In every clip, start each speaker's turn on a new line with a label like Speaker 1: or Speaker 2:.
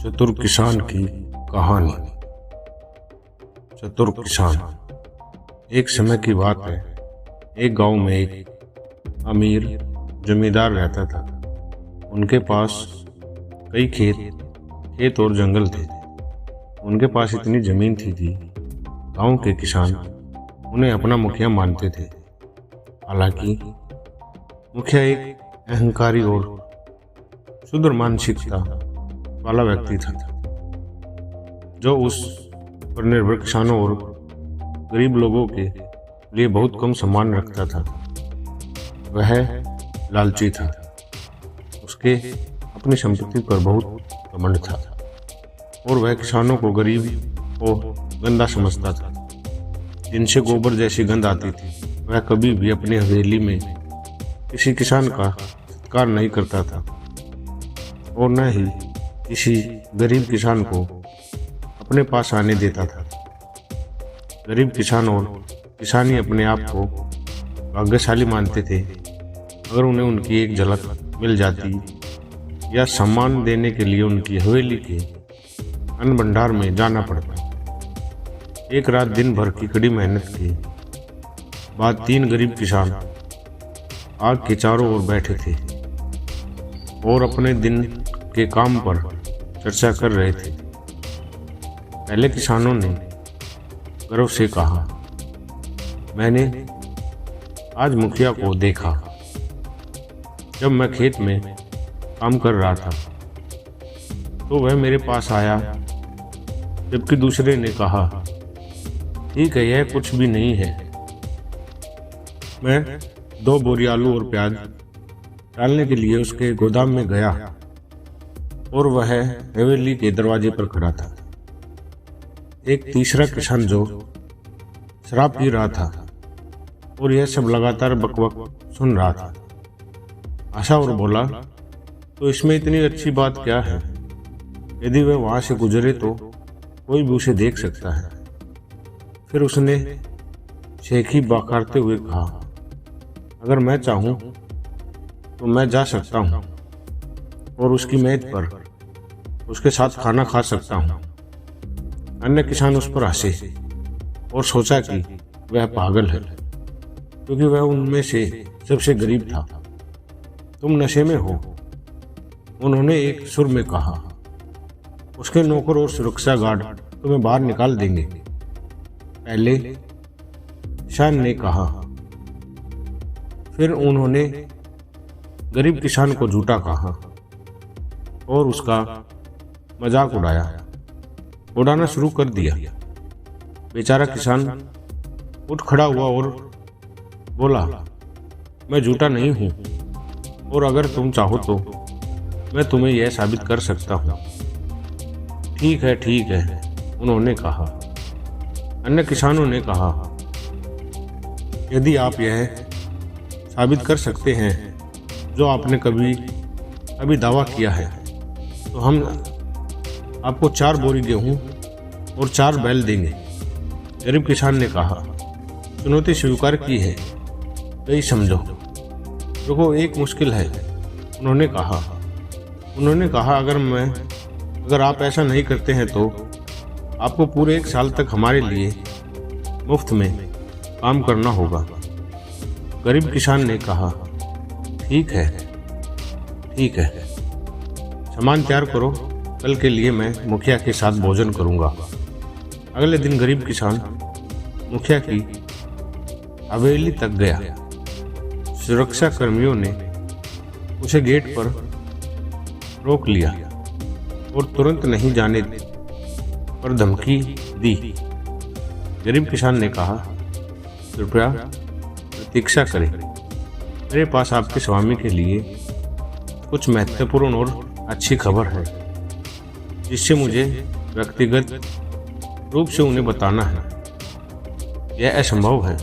Speaker 1: चतुर किसान की कहानी। चतुर किसान। एक समय की बात है, एक गांव में एक अमीर जमींदार रहता था। उनके पास कई खेत और जंगल थे। उनके पास इतनी जमीन थी कि गांव के किसान उन्हें अपना मुखिया मानते थे। हालांकि मुखिया एक अहंकारी और शुद्र मानसिकता वाला व्यक्ति था, जो उस पर निर्भर किसानों और गरीब लोगों के लिए बहुत कम सम्मान रखता था। वह लालची था। उसके अपनी संपत्ति पर बहुत घमंड था और वह किसानों को गरीब को गंदा समझता था। जिनसे गोबर जैसी गंध आती थी, वह कभी भी अपनी हवेली में किसी किसान का सत्कार नहीं करता था और न ही किसी गरीब किसान को अपने पास आने देता था। गरीब किसान और किसानी अपने आप को भाग्यशाली मानते थे अगर उन्हें उनकी एक झलक मिल जाती या सम्मान देने के लिए उनकी हवेली के अन्न भंडार में जाना पड़ता। एक रात दिन भर की कड़ी मेहनत के बाद 3 गरीब किसान आग के चारों ओर बैठे थे और अपने दिन के काम पर चर्चा कर रहे थे। पहले किसानों ने गर्व से कहा, मैंने आज मुखिया को देखा जब मैं खेत में काम कर रहा था, तो वह मेरे पास आया। जबकि दूसरे ने कहा, ठीक है, यह कुछ भी नहीं है। मैं 2 बोरी आलू और प्याज डालने के लिए उसके गोदाम में गया और वह हवेली के दरवाजे पर खड़ा था। एक तीसरा किसान जो शराब पी रहा था और यह सब लगातार बकबक सुन रहा था, आशा और बोला, तो इसमें इतनी अच्छी बात क्या है? यदि वह वहां से गुजरे तो कोई भी उसे देख सकता है। फिर उसने शेखी बखारते हुए कहा, अगर मैं चाहूं तो मैं जा सकता हूं और उसकी मेज पर उसके साथ खाना खा सकता हूं। अन्य किसान उस पर हंसे और सोचा कि वह पागल है, क्योंकि वह उनमें से सबसे गरीब था। तुम नशे में हो, उन्होंने एक सुर में कहा। उसके नौकर और सुरक्षा गार्ड तुम्हें बाहर निकाल देंगे, पहले किसान ने कहा। फिर उन्होंने गरीब किसान को झूठा कहा और उसका मजाक उड़ाना शुरू कर दिया। बेचारा किसान उठ खड़ा हुआ और बोला, मैं झूठा नहीं हूं और अगर तुम चाहो तो मैं तुम्हें यह साबित कर सकता हूं। ठीक है, उन्होंने कहा। अन्य किसानों ने कहा, यदि आप यह साबित कर सकते हैं जो आपने अभी दावा किया है, तो हम आपको 4 बोरी गेहूं और 4 बैल देंगे। गरीब किसान ने कहा, चुनौती स्वीकार की है, यही समझो। देखो, एक मुश्किल है, उन्होंने कहा। अगर आप ऐसा नहीं करते हैं तो आपको पूरे 1 साल तक हमारे लिए मुफ्त में काम करना होगा। गरीब किसान ने कहा, ठीक है, सामान तैयार करो, कल के लिए मैं मुखिया के साथ भोजन करूंगा। अगले दिन गरीब किसान मुखिया की हवेली तक गया। सुरक्षा कर्मियों ने उसे गेट पर रोक लिया और तुरंत नहीं जाने पर धमकी दी। गरीब किसान ने कहा, कृपया प्रतीक्षा करें, मेरे पास आपके स्वामी के लिए कुछ महत्वपूर्ण और अच्छी खबर है, जिससे मुझे व्यक्तिगत रूप से उन्हें बताना है। यह असंभव है,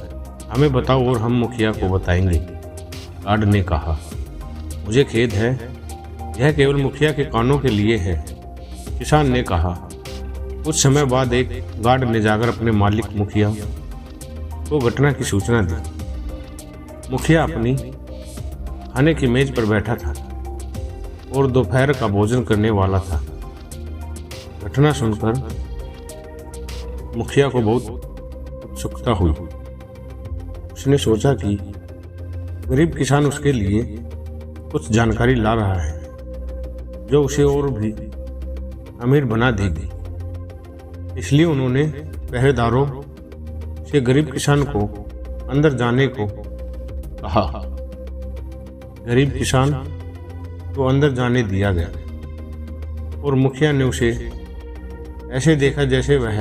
Speaker 1: हमें बताओ और हम मुखिया को बताएंगे, गार्ड ने कहा। मुझे खेद है, यह केवल मुखिया के कानों के लिए है, किसान ने कहा। कुछ समय बाद एक गार्ड ने जाकर अपने मालिक मुखिया को घटना की सूचना दी। मुखिया अपनी खाने की मेज पर बैठा था और दोपहर का भोजन करने वाला था। घटना सुनकर मुखिया को बहुत उत्सुकता हुई। उसने सोचा कि गरीब किसान उसके लिए कुछ जानकारी ला रहा है जो उसे और भी अमीर बना देगी। इसलिए उन्होंने पहरेदारों से गरीब किसान को अंदर जाने को कहा। गरीब किसान को अंदर जाने दिया गया और मुखिया ने उसे ऐसे देखा जैसे वह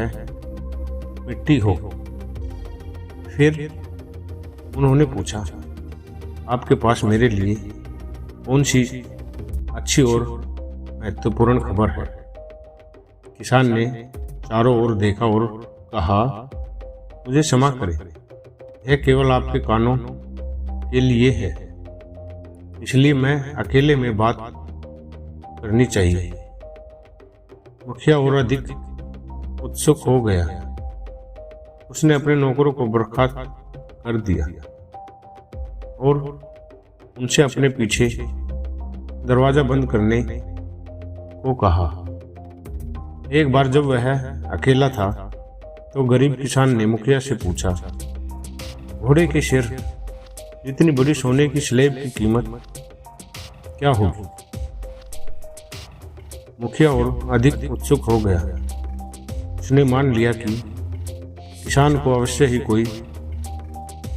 Speaker 1: मिट्टी हो। फिर उन्होंने पूछा, आपके पास मेरे लिए कौन सी अच्छी और महत्वपूर्ण खबर है? किसान ने चारों ओर देखा और कहा, मुझे क्षमा करें, यह केवल आपके कानों के लिए है, इसलिए मैं अकेले में बात करनी चाहिए। मुखिया और अधिक उत्सुक हो गया। उसने अपने नौकरों को बर्खास्त कर दिया और उनसे अपने पीछे दरवाजा बंद करने को कहा। एक बार जब वह अकेला था तो गरीब किसान ने मुखिया से पूछा, घोड़े के सिर जितनी बड़ी सोने की स्लेब की कीमत क्या होगी? मुखिया और अधिक उत्सुक हो गया। उसने मान लिया कि किसान को अवश्य ही कोई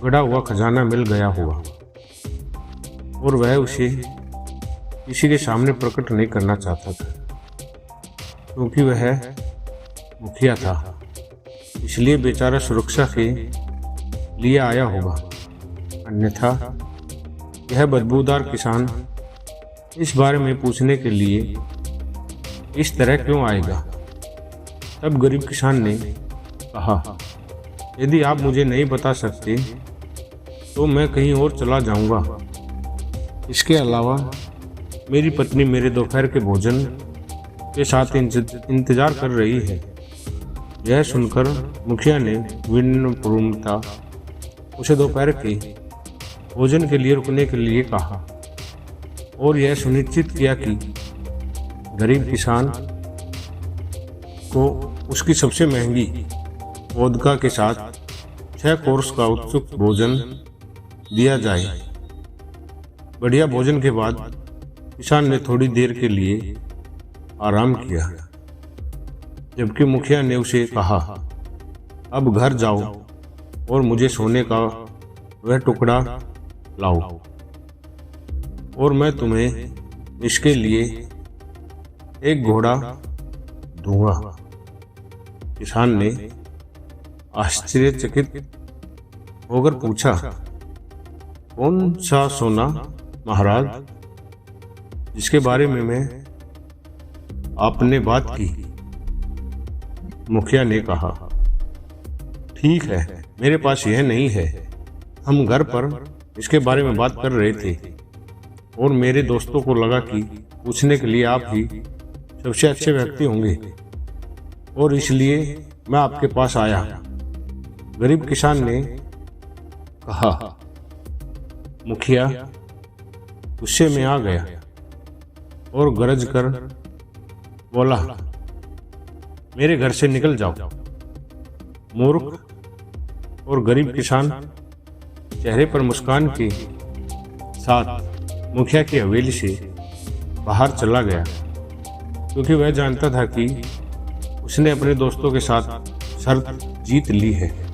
Speaker 1: गड़ा हुआ खजाना मिल गया होगा और वह उसे किसी के सामने प्रकट नहीं करना चाहता था, क्योंकि वह मुखिया था। इसलिए बेचारा सुरक्षा के लिए आया होगा, अन्यथा यह बदबूदार किसान इस बारे में पूछने के लिए इस तरह क्यों आएगा? तब गरीब किसान ने कहा, यदि आप मुझे नहीं बता सकते तो मैं कहीं और चला जाऊंगा। इसके अलावा मेरी पत्नी मेरे दोपहर के भोजन के साथ इंतजार कर रही है। यह सुनकर मुखिया ने विनम्रता उसे दोपहर के भोजन के लिए रुकने के लिए कहा और यह सुनिश्चित किया कि गरीब किसान को उसकी सबसे महंगी वोदका के साथ 6 कोर्स का उत्सुक भोजन दिया जाए। बढ़िया भोजन के बाद किसान ने थोड़ी देर के लिए आराम किया, जबकि मुखिया ने उसे कहा, अब घर जाओ और मुझे सोने का वह टुकड़ा लाओ और मैं तुम्हें इसके लिए एक घोड़ा दूंगा। किसान ने आश्चर्यचकित होकर पूछा, कौन सा सोना महाराज, जिसके बारे में मैं आपने बात की? मुखिया ने कहा, ठीक है, मेरे पास यह नहीं है। हम घर पर इसके बारे में बात कर रहे थे और मेरे दोस्तों को लगा कि पूछने के लिए आप ही सबसे अच्छे व्यक्ति होंगे और इसलिए मैं आपके पास आया। गरीब किसान ने कहा। मुखिया गुस्से में आ गया और गरज कर बोला, मेरे घर से निकल जाओ। मूर्ख और गरीब किसान चेहरे पर मुस्कान के साथ मुखिया की हवेली से बाहर चला गया, क्योंकि वह जानता था कि उसने अपने दोस्तों के साथ शर्त जीत ली है।